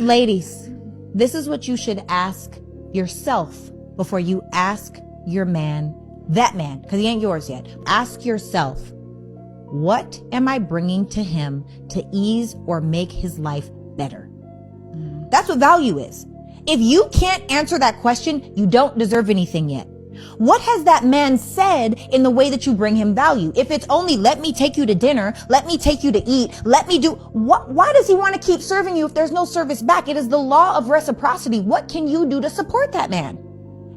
Ladies, this is what you should ask yourself before you ask your man, that man, because he ain't yours yet. Ask yourself, what am I bringing to him to ease or make his life better? That's what value is. If you can't answer that question, you don't deserve anything yet. What has that man said in the way that you bring him value? If it's only, let me take you to dinner, let me take you to eat, let me do, why does he want to keep serving you if there's no service back? It is the law of reciprocity. What can you do to support that man?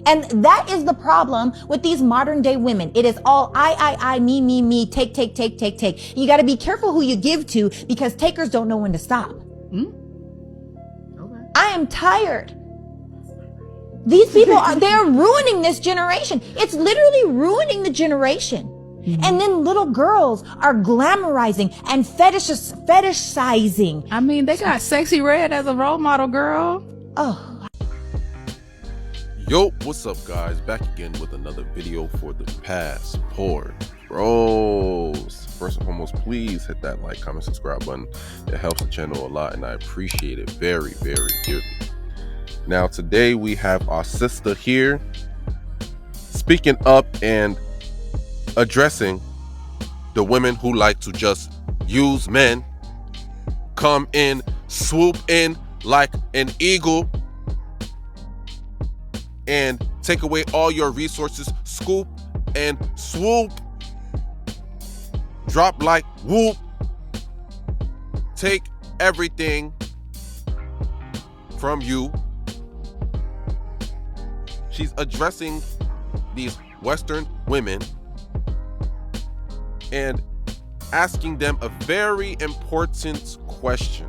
And that is the problem with these modern day women. It is all I, me, take. You got to be careful who you give to, because takers don't know when to stop. Okay. I am tired. These people they're ruining this generation. It's literally ruining the generation. Mm-hmm. And then little girls are glamorizing and fetishizing. I mean, they got Sexy Red as a role model, girl. Oh. Yo, what's up, guys? Back again with another video for the Passport Bros. First and foremost, please hit that like, comment, subscribe button. It helps the channel a lot, and I appreciate it very, very dearly. Now, today we have our sister here speaking up and addressing the women who like to just use men, come in, swoop in like an eagle, and take away all your resources, scoop and swoop, drop like whoop, take everything from you. She's addressing these Western women and asking them a very important question.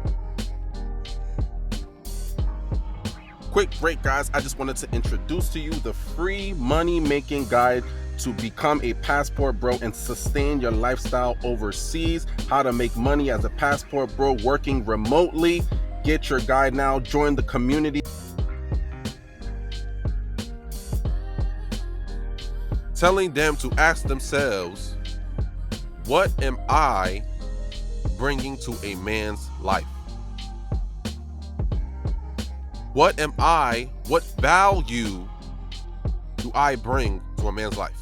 Quick break, guys. I just wanted to introduce to you the free money making guide to become a passport bro and sustain your lifestyle overseas. How to make money as a passport bro working remotely. Get your guide now. Join the community. Telling them to ask themselves, what am I bringing to a man's life? What value do I bring to a man's life?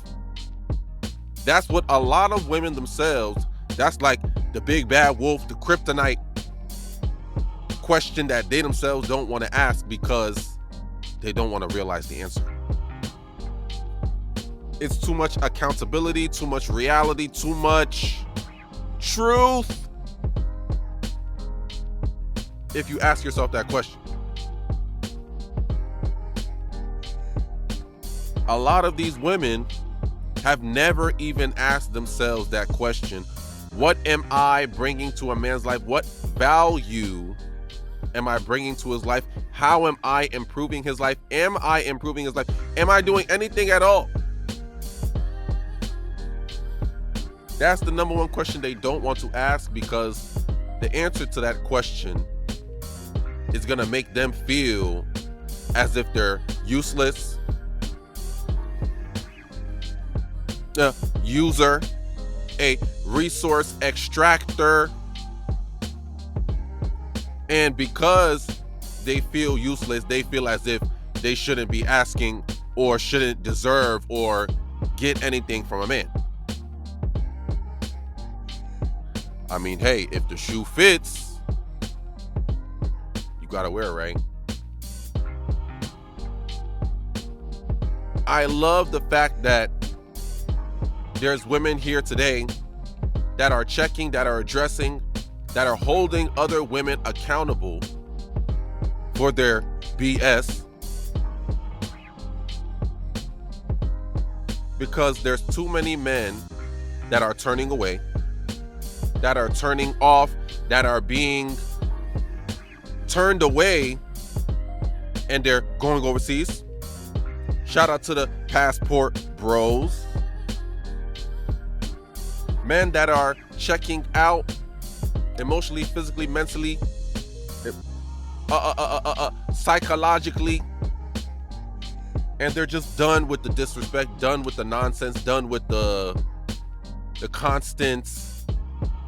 That's what a lot of women themselves, that's like the big bad wolf, the kryptonite question that they themselves don't want to ask because they don't want to realize the answer. It's too much accountability, too much reality, too much truth if you ask yourself that question. A lot of these women have never even asked themselves that question. What am I bringing to a man's life? What value am I bringing to his life? How am I improving his life? Am I improving his life? Am I doing anything at all? That's the number one question they don't want to ask, because the answer to that question is going to make them feel as if they're useless, a user, a resource extractor. And because they feel useless, they feel as if they shouldn't be asking or shouldn't deserve or get anything from a man. I mean, hey, if the shoe fits, you gotta wear it, right? I love the fact that there's women here today that are checking, that are addressing, that are holding other women accountable for their BS. Because there's too many men that are turning away, that are turning off, that are being turned away, and they're going overseas. Shout out to the Passport Bros. Men that are checking out emotionally, physically, mentally, psychologically, and they're just done with the disrespect, done with the nonsense, done with the constant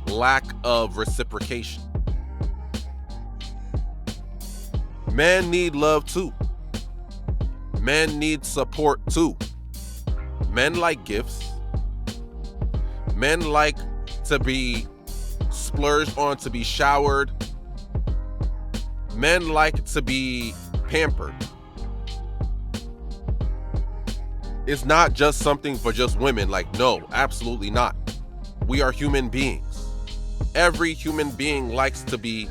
lack of reciprocation. Men need love too. Men need support too. Men like gifts. Men like to be splurged on, to be showered. Men like to be pampered. It's not just something for just women. Like, no, absolutely not. We are human beings. Every human being likes to be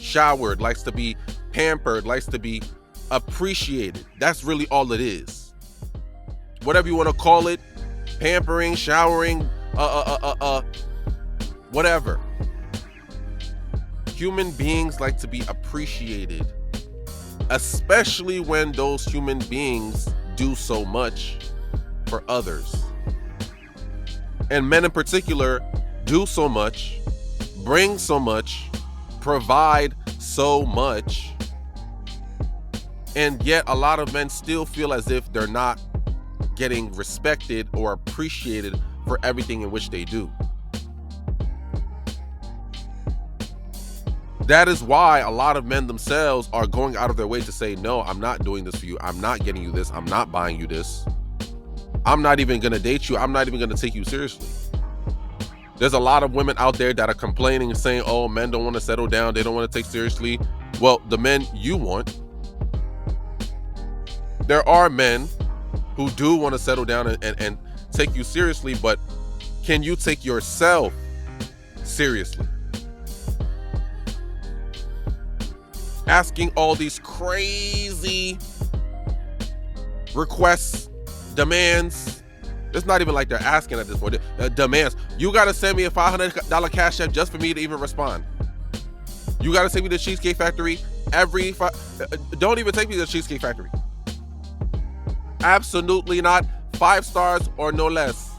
showered, likes to be pampered, likes to be appreciated. That's really all it is. Whatever you want to call it, pampering, showering, whatever. Human beings like to be appreciated, especially when those human beings do so much for others. And men in particular do so much, bring so much, provide so much, and yet a lot of men still feel as if they're not getting respected or appreciated for everything in which they do. That is why a lot of men themselves are going out of their way to say, no, I'm not doing this for you. I'm not getting you this. I'm not buying you this. I'm not even going to date you. I'm not even going to take you seriously. There's a lot of women out there that are complaining and saying, oh, men don't want to settle down. They don't want to take seriously. Well, the men you want. There are men who do want to settle down and take you seriously, but can you take yourself seriously? Asking all these crazy requests, demands. It's not even like they're asking at this point. Demands. You got to send me a $500 cash app just for me to even respond. You got to take me to the Cheesecake Factory don't even take me to the Cheesecake Factory. Absolutely not. 5 stars or no less.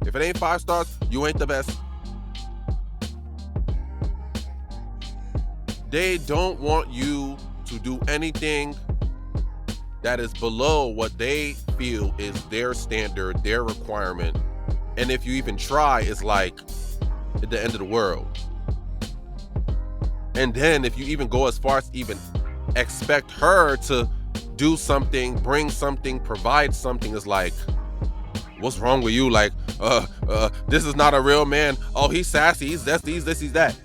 If it ain't 5 stars, you ain't the best. They don't want you to do anything that is below what they feel is their standard, their requirement. And if you even try, it's like at the end of the world. And then if you even go as far as even expect her to do something, bring something, provide something, is like, what's wrong with you? Like, this is not a real man. Oh, he's sassy. He's this, he's that.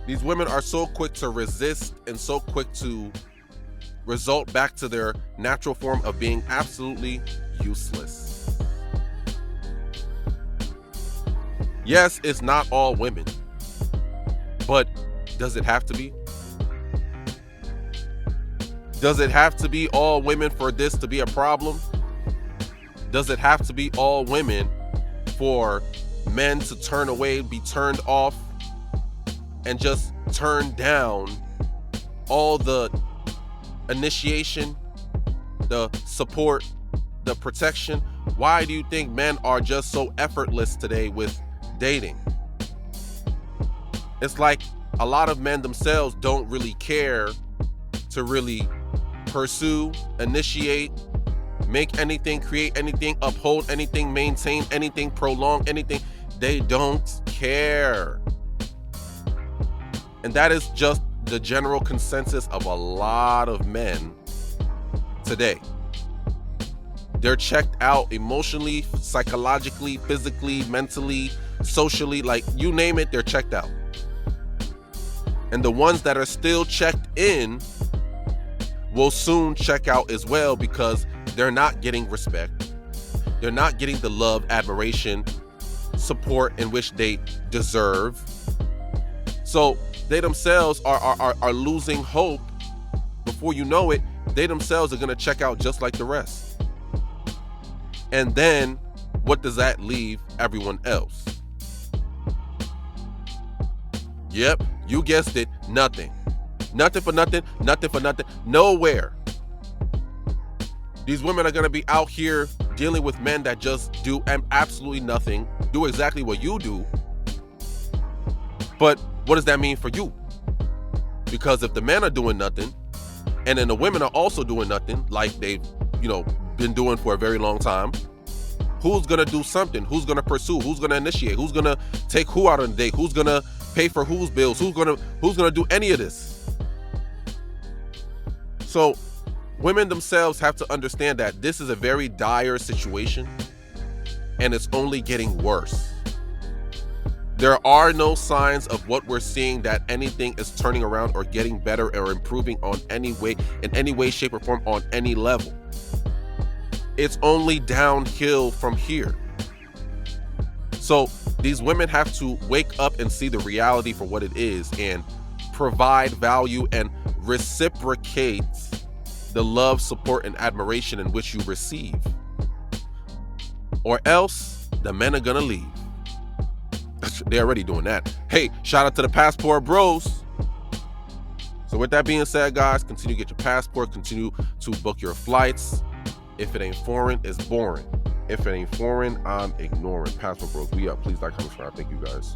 These women are so quick to resist and so quick to result back to their natural form of being absolutely useless. Yes, it's not all women, but does it have to be? Does it have to be all women for this to be a problem? Does it have to be all women for men to turn away, be turned off, and just turn down all the initiation, the support, the protection? Why do you think men are just so effortless today with dating? It's like a lot of men themselves don't really care to really pursue, initiate, make anything, create anything, uphold anything, maintain anything, prolong anything. They don't care. And that is just the general consensus of a lot of men today. They're checked out emotionally, psychologically, physically, mentally, socially, like you name it, they're checked out. And the ones that are still checked in will soon check out as well, because they're not getting respect. They're not getting the love, admiration, support in which they deserve. So they themselves are losing hope. Before you know it, they themselves are going to check out just like the rest. And then what does that leave everyone else? Yep, you guessed it, nothing. Nothing for nothing, nothing for nothing, nowhere. These women are going to be out here dealing with men that just do absolutely nothing, do exactly what you do. But what does that mean for you? Because if the men are doing nothing, and then the women are also doing nothing, like they've, been doing for a very long time, who's going to do something? Who's going to pursue? Who's going to initiate? Who's going to take who out on a date? Who's going to pay for whose bills? Who's gonna do any of this? So women themselves have to understand that this is a very dire situation, and it's only getting worse. There are no signs of what we're seeing that anything is turning around or getting better or improving in any way, shape, or form on any level. It's only downhill from here. So these women have to wake up and see the reality for what it is and provide value and reciprocate the love, support, and admiration in which you receive. Or else the men are gonna leave. They're already doing that. Hey, shout out to the passport bros. So with that being said, guys, continue to get your passport, continue to book your flights. If it ain't foreign, it's boring. If it ain't foreign, I'm ignoring. Passport bros, we up. Please like, comment, subscribe. Thank you, guys.